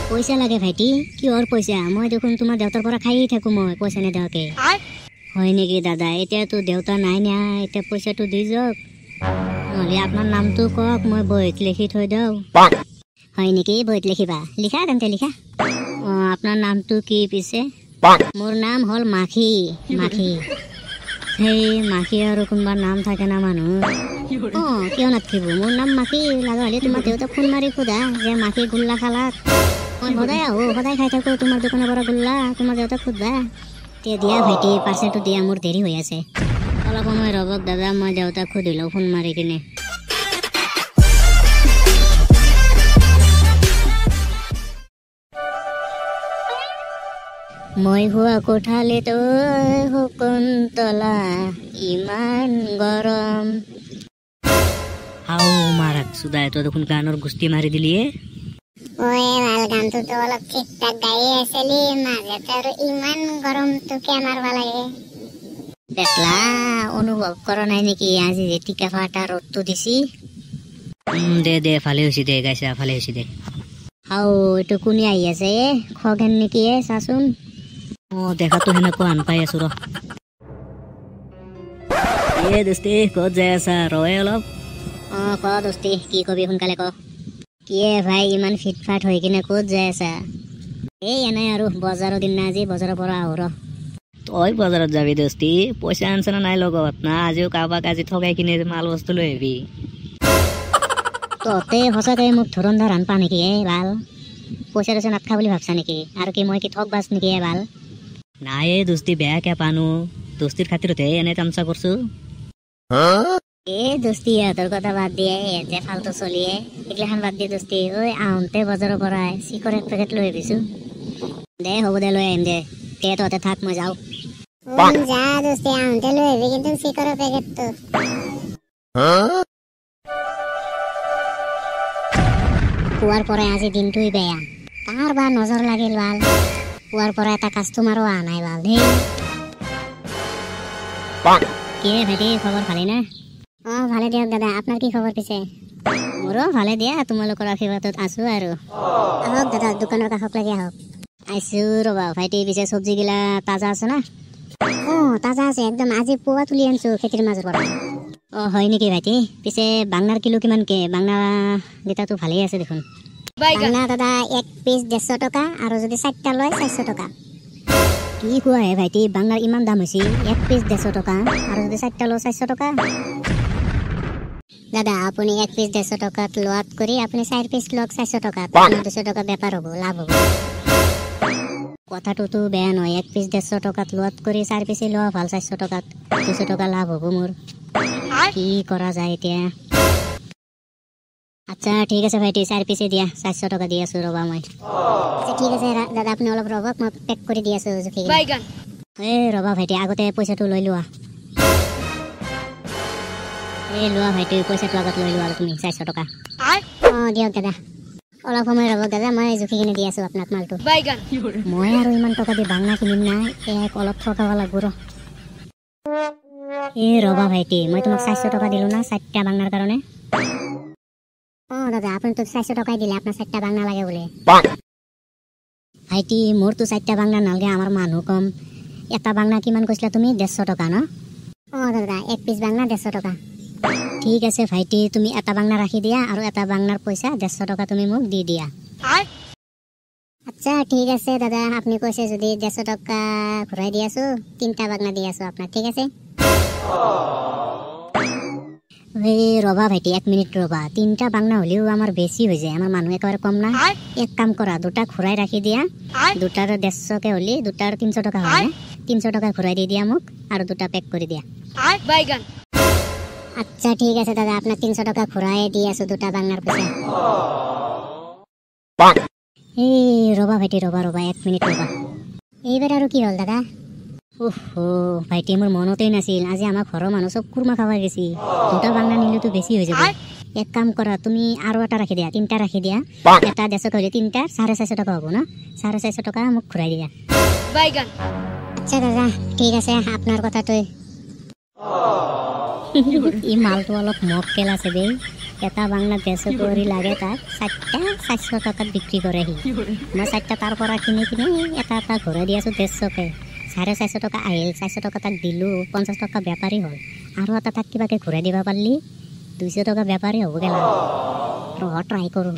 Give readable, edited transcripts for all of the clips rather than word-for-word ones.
পইচা লাগে ভাইটি কিহৰ পইচা মই দেখোন তোমাৰ দেউতাৰ পৰা খাইয়ে থাকো মই পইচা নেদাকে হয় নেকি দাদা এতিয়াতো দেউতা নাই না এতিয়া পইচাটো দি যাওক নহ'লে আপোনাৰ নামটো কওক মই বহীত লিখি থৈ দিওঁ হয় নেকি বহীত লিখিবা লিখা তেন্তে লিখা আপোনাৰ নামটো কি পিছে মোৰ নাম হ'ল মাখি মাখি সেই মাখি আৰু কোনোবা নাম থাকে না মানুহ কিয় নাথাকিব মোৰ নাম মাখি লগা হ'লে তোমাৰ দেউতাক ফোন মাৰি সোধা যে মাখি গোল্লা খালাত মই সদায় আহোঁ সদায় খাই থাকোঁ তোমাৰ দোকানৰ পৰা গোল্লা তোমাৰ দেউতাক সোধবা এতিয়া দিয়া ভাইটি পাৰ্চেলটো দিয়া মোৰ দেৰি হৈ আছে অলপ সময় ৰ'বক দাদা মই দেউতাক সুধি লওঁ ফোন মাৰি কিনে মই হোৱা কোঠালিত শকুন্তলা ইমান গৰম হাও মাৰাক সুদাই তই দেখোন গানৰ গোষ্ঠী মাৰি দিলিয়ে ভাল গানটো তো অলপ ঠিক ঠাক গাই আছিলি মাজতে আৰু ইমান গৰমটো কিয় মাৰবা লাগে দেখলা অনুভৱ কৰা নাই নেকি আজি যে টিকা ফাটা ৰ'দটো দিছি দে ভালে হৈছে দে গাইছা ভালে হৈছে দে হাও এইটো কোনে আহি আছে খগেন নেকি চাচোন দেখাতো সেনেকুৱা আন পাই আছো দোস্তি ক'ত যাই আছা ৰয় অলপ ক দোস্তি কি কবি সোনকালে ক কিয়ে ভাই ইমান ফিটফাট হৈ কিনে ক'ত যাই আছা এনেই আৰু বজাৰৰ দিন না আজি বজাৰৰ পৰা আহো তই বজাৰত যাবি দোস্তি পইচা আনছ না নাই লগত না আজিও কাৰোবাক আজি ঠগাই কিনে মাল বস্তু লৈ আহিবি তহঁতে সঁচাকৈ মোক ধৰণ আনপা নেকি ভাল পইচা চইচা নাথকা বুলি ভাবছা নেকি আৰু কি মই কি ঠগ বাছ নেকি ভাল নাই দোস্তি বেয়াকে পানো দোস্তিৰ খাতিৰতহে এনে তামচা কৰছো দোস্তি ইহঁতৰ কথা বাদ দিয়ে ইহঁতে ফাল্টু চলিয়ে এইগিলাখান বাদ দিয়ে দোস্তি ঐ আহোঁতে বজাৰৰ পৰাই চিকৰ এক পেকেট লৈ আহিবিছো দে হ'ব দে লৈ আহিম দে তহঁতে থাক মই যাওঁ যা দোস্তি আহোঁতে লৈ আহিবি কিন্তু চিকৰৰ পেকেটটো পুৱাৰ পৰাই আজি দিনটোই বেয়া কাৰ বা নজৰ লাগিল ভাল পুৱাৰ পৰা এটা কাষ্টমাৰো অহা নাই ভাল দেই কি ভাইটি খবৰ ভালেই না ভালে দিয়ক দাদা আপোনাৰ কি খবৰ পিছে মোৰো ভালে দিয়া তোমালোকৰ আশীৰ্বাদত আছো আৰু আহক দাদা দোকানৰ কাষক লাগি আহক আইছো ৰবা ভাইটি পিছে চব্জিগিলা তাজা আছে না তাজা আছে একদম আজি পুৱা তুলি আনছো খেতিৰ মাজৰ পৰা হয় নেকি ভাইটি পিছে বাংনাৰ কিলো কিমানকে বাংনা গীতাটো ভালেই আছে দেখোন বাংনা দাদা এক পিচ 150 টকা আৰু যদি 4টা লয় 400 টকা কি কোৱা হে ভাইটি বাংনাৰ ইমান দাম হৈছে এক পিচ 150 টকা আৰু যদি 4টা লয় 400 টকা দাদা আপুনি এক পিচ 150 টকাত লোৱাত কৰি আপুনি 4 পিচ লওক 400 টকাত 200 টকা বেপাৰ হ'ব লাভ হ'ব কথাটোতো বেয়া নহয় এক পিচ 150 টকাত লোৱাত কৰি 4 পিচ লোৱা ভাল 400 টকাত 200 টকা লাভ হ'ব মোৰ কি কৰা যায় এতিয়া আচ্ছা ঠিক আছে ভাইটি 4 পিচে দিয়া 400 টকা দি আছো ৰবা মই আচ্ছা ঠিক আছে দাদা আপুনি অলপ ৰ'বক মই পেক কৰি দি আছো ৰবা ভাইটি আগতে পইচাটো লৈ লোৱা লোৱা ভাইটি পইচাটো আগত লৈ লোৱা তুমি 400 টকা দিয়ক দাদা অলপ সময় ৰ'বক দাদা মই জুখি কিনে দি আছো আপোনাক মালটো মই আৰু ইমান টকা দি বাংনা কিনিম নাই অলপ ঠগাব লাগিব ৰবা ভাইটি মই তোমাক 400 টকা দিলো না 4টা বাংনাৰ কাৰণে দাদা আপুনি তো 400 টকাই দিলে আপোনাৰ 4টা বাংনা লাগে বোলে ভাইটি মোৰতো 4টা বাংনা নালাগে আমাৰ মানুহ কম এটা বাংনা কিমান কৈছিলা তুমি 150 টকা ন দাদা এক পিচ বাংনা 150 টকা ঠিক আছে ভাইটি তুমি এটা বাংনা ৰাখি দিয়া আৰু এটা বাংনাৰ পইচা 150 টকা তুমি মোক দি দিয়া আচ্ছা ঠিক আছে দাদা আপুনি কৈছে যদি 150 টকা ঘূৰাই দি আছো 3টা বাংনা দি আছো আপোনাক ঠিক আছে ৰবা ভাইটি 1 মিনিট ৰবা 3টা বাংনা হলেও আমাৰ বেছি হৈ যায় আমাৰ মানুহ একেবাৰে কম না এক কাম কৰা দুটা ঘূৰাই ৰাখি দিয়া দুটাৰ 150 কে হলি দুটাৰ 300 টকা হয় 300 টকা ঘূৰাই দি দিয়া মোক আৰু দুটা পেক কৰি দিয়া আচ্ছা ঠিক আছে দাদা আপনার 300 টাকা ঘুরাই দি আছো দুটা বাংনার পয়সা রবা ভাইটি রবা 1 মিনিট রবা এইবার আৰু কি হল দাদা ভাইটি মোৰ মনতেই নাছিল আজি আমাৰ ঘৰৰ মানুহ সব কুৰমা খাবা গেছি দুটা বাংনা নিলেতো বেছি হৈ যাব এক কাম কৰা তুমি আৰু এটা ৰাখি দিয়া 3টা ৰাখি দিয়া এটা 150 হলে 3টা 450 টাকা হ'ব না 450 টাকা মোক ঘূৰাই দিয়া আচ্ছা দাদা ঠিক আছে আপনার কথাটোই ই মালটো অলপ মক্কেল আছে বে এটা বাংলা 150 কৰি লাগে তাক 4টা 400 টকাত বিক্ৰী কৰে সি মই 4টা তাৰ পৰা কিনি এটা ঘূৰাই দি আছোঁ 150কে 450 টকা আহিল 400 টকা তাক দিলোঁ 50 টকা বেপাৰী হ'ল আৰু এটা তাক কিবাকে ঘূৰাই দিব পাৰিলি 200 টকা বেপাৰী হ'ব গেলা ট্ৰাই কৰোঁ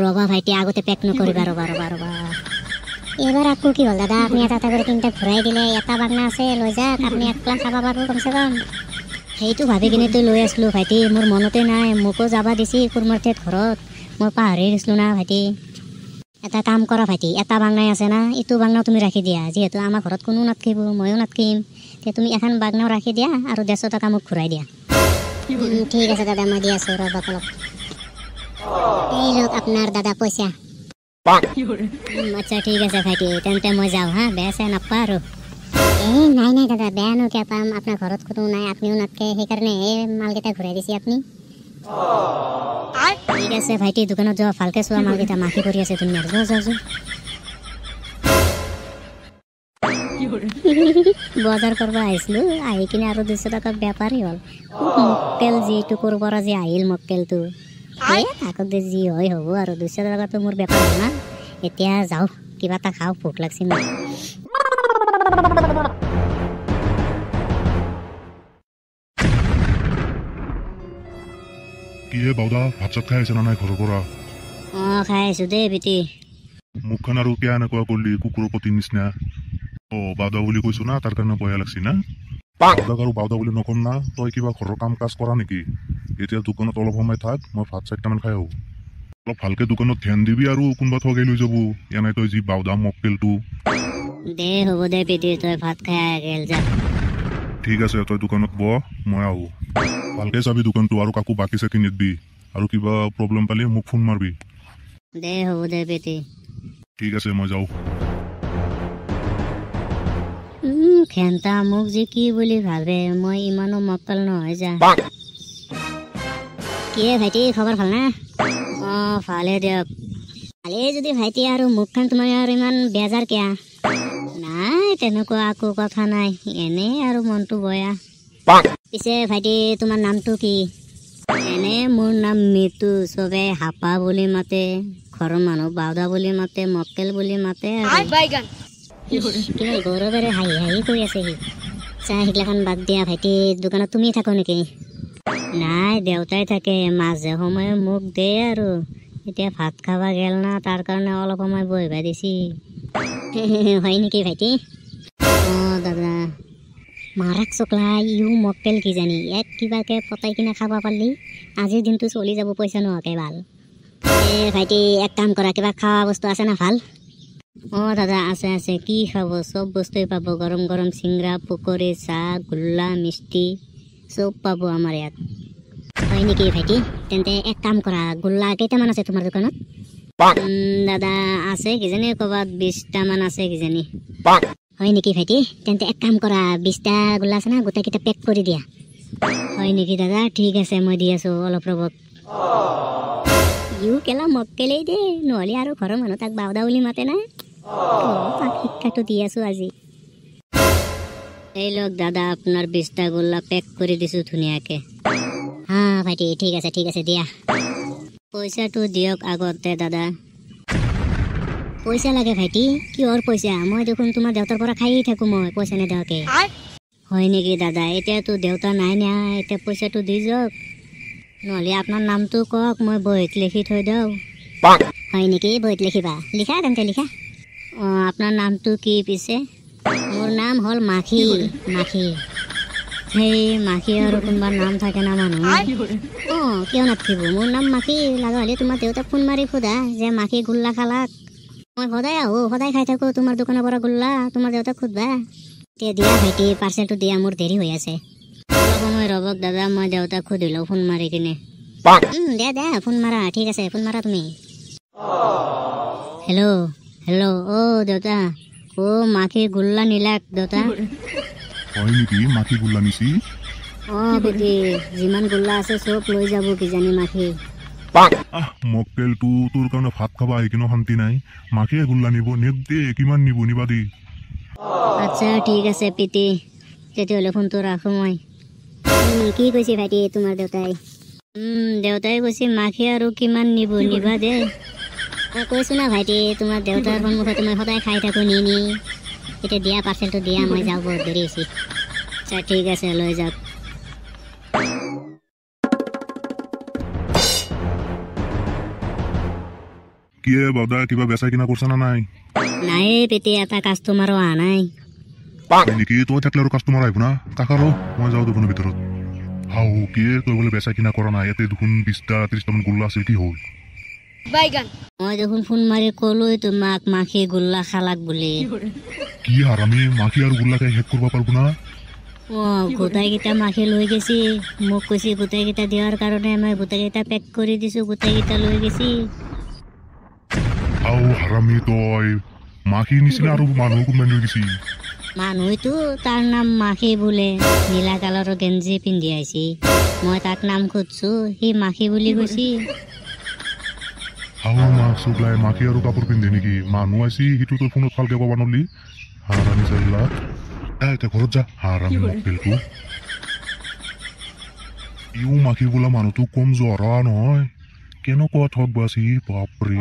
ৰবা ভাইটি আগতে পেক নকৰিবা ৰবা এবাৰ আকৌ কি হ'ল দাদা আপুনি এটা কৰি 3টা ঘূৰাই দিলে এটা বাগনা আছে লৈ যাওক আপুনি 1 প্লাছ খাব পাৰিব কমচে কম সেইটো ভাবি কিনে তই লৈ আছিলোঁ ভাইটি মোৰ মনতে নাই মোকো যাবা দিছি কুৰমাৰ্থেত ঘৰত মই পাহৰি গৈছিলোঁ না ভাইটি এটা কাম কৰা ভাইটি এটা বাগনাই আছে না এইটো বাগনাও তুমি ৰাখি দিয়া যিহেতু আমাৰ ঘৰত কোনো নাথাকিব ময়ো নাথাকিম তে তুমি এখন বাগনাও ৰাখি দিয়া আৰু 150 টকা মোক ঘূৰাই দিয়া ঠিক আছে দাদা মই দি আছোঁ ৰ'ব অলপ এই লওক আপোনাৰ দাদা পইচা আচ্ছা ঠিক আছে ভাইটি তেন্তে মই যাওঁ হা বেয়া চেয়া নাপাওঁ আৰু নাই দাদা বেয়ানো কিয় পাম আপোনাৰ ঘৰত কোনো নাই আপুনিও নাথাকে সেইকাৰণে এই মালকেইটা ঘূৰাই দিছে আপুনি ঠিক আছে ভাইটি দোকানত যোৱা ভালকৈ চোৱা মালকেইটা মাখি কৰি আছে তুমি আৰু যোৱা বজাৰ কৰিব আহিছিলোঁ আহি কিনে আৰু 200 টকা বেপাৰী হ'ল মক্কেল যিটো ক'ৰ পৰা যে আহিল মক্কেলটো থাকক যি হয় হ'ব আৰু 200 টকাটো মোৰ বেপাৰ হ'ল না এতিয়া যাওঁ কিবা এটা খাওঁ ভোক লাগছে মোৰ কি হে বাউদা ভাত চাত খাই আছে না নাই ঘৰৰ পৰা খাই আছোঁ দেই বেটি মুখখন আৰু কিয় এনেকুৱা কৰিলি কুকুৰৰ প্ৰতি নিচিনা বাউদা বুলি কৈছো না তাৰ কাৰণে বেয়া লাগছি না বাউদাক আৰু বাউদা বুলি নকম না তই কিবা ঘৰৰ কাম কাজ কৰা নেকি এতিয়া দোকানত অলপ সময় থাক মই ভাত 4টামান খাই আহোঁ অলপ ভালকে দোকানত ধ্যান দিবি আৰু কোনোবা ঠগাই লৈ যাব এনে তই যি বাউদা মক্কেলটো দে হ'ব দে বেটি তই ভাত খাই গেল যা ঠিক আছে তই দোকানত বহ মই আহোঁ ভালকে চাবি দোকানটো আৰু কাকো বাকী চাকি নিদিবি আৰু কিবা প্ৰব্লেম পালে মোক ফোন মাৰবি দে হ'ব দে বেটি ঠিক আছে মই যাওঁ খেন্তা মোক যে কি বুলি ভাবে মই ইমানো মক্কল নহয় যা কি ভাইটি খবৰ ভাল না ভালে দিয়ক ভালে যদি ভাইটি আৰু মুখখন তোমাৰ আৰু ইমান বেজাৰ কিয়া নাই তেনেকুৱা একো কথা নাই এনেই আৰু মনটো বয়া পিছে ভাইটি তোমাৰ নামটো কি এনে মোৰ নাম মিতু চবে হাপা বুলি মাতে ঘৰৰ মানুহ বাউদা বুলি মাতে মক্কেল বুলি মাতে কিবা গৌৰৱেৰে হাঁহি কৈ আছে সি চাহ সেইগিলাখন বাদ দিয়া ভাইটি দোকানত তুমি থাকো নেকি নাই দেউতাই থাকে মাজে সময়ে মোক দে আৰু এতিয়া ভাত খাবা গেল না তাৰ কাৰণে অলপ সময় বহিবা দিছি হয় নেকি ভাইটি দাদা মাৰাক চকলা ইও মক্কেল কিজানি এক কিবাকে পতাই কিনে খাব পাৰিলি আজিৰ দিনটো চলি যাব পইচা নোহোৱাকে ভাল ভাইটি এক কাম কৰা কিবা খোৱা বস্তু আছে না ভাল দাদা আছে কি খাব চব বস্তুৱে পাব গৰম গৰম চিংৰা পকৰি চাহ গোল্লা মিষ্টি চব পাব আমাৰ ইয়াত হয় নেকি ভাইটি তেন্তে এক কাম কৰা গোল্লা কেইটামান আছে তোমাৰ দোকানত দাদা আছে কিজানি ক'ৰবাত 20টামান আছে কিজানি হয় নেকি ভাইটি তেন্তে এক কাম কৰা 20টা গোল্লা আছে না গোটেইকেইটা পেক কৰি দিয়া হয় নেকি দাদা ঠিক আছে মই দি আছোঁ অলপ ৰ'বক ইও কেলা মক্কেলেই দে নহ'লে আৰু ঘৰৰ মানুহ তাক বাউদা বুলি মাতে না তাক শিক্ষাটো দি আছোঁ আজি এই লওক দাদা আপোনাৰ 20টা গোল্লা পেক কৰি দিছোঁ ধুনীয়াকৈ ভাইটি ঠিক আছে দিয়া পইচাটো দিয়ক আগতে দাদা পইচা লাগে ভাইটি কিহৰ পইচা মই দেখোন তোমাৰ দেউতাৰ পৰা খায়েই থাকোঁ মই পইচা নেদিয়াকৈ হয় নেকি দাদা এতিয়াতো দেউতা নাই না এতিয়া পইচাটো দি যাওক নহ'লে আপোনাৰ নামটো কওক মই বহীত লিখি থৈ দিওঁ হয় নেকি বহীত লিখিবা লিখা তেন্তে লিখা আপোনাৰ নামটো কি পিছে মোৰ নাম হ'ল মাখি সেই মাখি আৰু কোনোবা নাম থাকে না মানুহ কিয় নাথাকিব মোৰ নাম মাখি লগা হ'লে তোমাৰ দেউতাক ফোন মাৰি সোধা যে মাখি গোল্লা খালাক মই সদায় আহোঁ সদায় খাই থাকোঁ তোমাৰ দোকানৰ পৰা গোল্লা তোমাৰ দেউতাক সোধবা এতিয়া দিয়া ভাইটি পাৰ্চেলটো দিয়া মোৰ দেৰি হৈ আছে অলপ সময় ৰ'বক দাদা মই দেউতাক সুধি লওঁ ফোন মাৰি কিনে দিয়া ফোন মাৰা ঠিক আছে ফোন মাৰা তুমি হেল্ল' দেউতা মাখি গোল্লা নিলাক দেউতা হয় নেকি মাখি গোল্লা নিছি বেটি যিমান গোল্লা আছে চব লৈ যাব কিজানি মাখি মক্কেলটো তোৰ কাৰণে ভাত খাবা আহি কিনে শান্তি নাই মাখিয়ে গোল্লা নিব দে কিমান নিবা দি আচ্ছা ঠিক আছে পিতি তেতিয়াহ'লে ফোনটো ৰাখোঁ মই কি কৈছে ভাইটি তোমাৰ দেউতাই? দেউতাই কৈছে মাখি আৰু কিমান নিবা দে। মই কৈছো না ভাইটি তোমাৰ দেউতাৰ সন্মুখত মই সদায় খাই থাকো নি এতিয়া দিয়া পাৰ্চেলটো দিয়া, মই যাওঁ, বহুত দেৰি হৈছে। আচ্ছা ঠিক আছে লৈ যাওক। কিয়ে বাবদা কিবা বেচা কিনা কৰছা না নাই? নাই পেটি এটা কাষ্টমাৰো অহা নাই। নেকি তই থাকলে আৰু কাষ্টমাৰ আহিব না, কাকাৰো মই যাওঁ দোকানৰ ভিতৰত। হাও কিয়ে তই বোলে বেচা কিনা কৰা নাই, ইয়াতে দেখোন 20টা 30টা মান গোল্লা আছিল, কি হ'ল? মই দেখোন ফোন মাৰি কলো তোমাক মাখি গোল্লা খালাক বুলি। কি হাৰামি, মাখি আৰু গোল্লা খাই শেষ কৰিব পাৰব না? গোটাইকেইটা মাখি লৈ গেছি, মোক কৈছি গোটাইকেইটা দিয়াৰ কাৰণে মই গোটাইকেইটা পেক কৰি দিছো, গোটাইকেইটা লৈ গেছি। হাও হাৰামি তই, মাখি নিচিনা আৰু মানুহ কোনবাই লৈ গেছি? মানুহটো তাৰ নাম মাখি বোলে, নীলা কালাৰৰ গেঞ্জি পিন্ধি আহিছি। মই তাক নাম খুদছো, সি মাখি বুলি কৈছি। হাও মাক চুকলাই মাখি আৰু কাপোৰ পিন্ধে নেকি? মানুহ আছি সিটো তই ফোনত ভালকে ক'ব নলি। হাৰামি চাইলা এতিয়া ঘৰত যা, হাৰামি মক্কেলটো। ইও মাখি বোলা মানুহটো কম জৰা নহয়, কেনেকুৱা ঠগ বাছি, বাপৰে।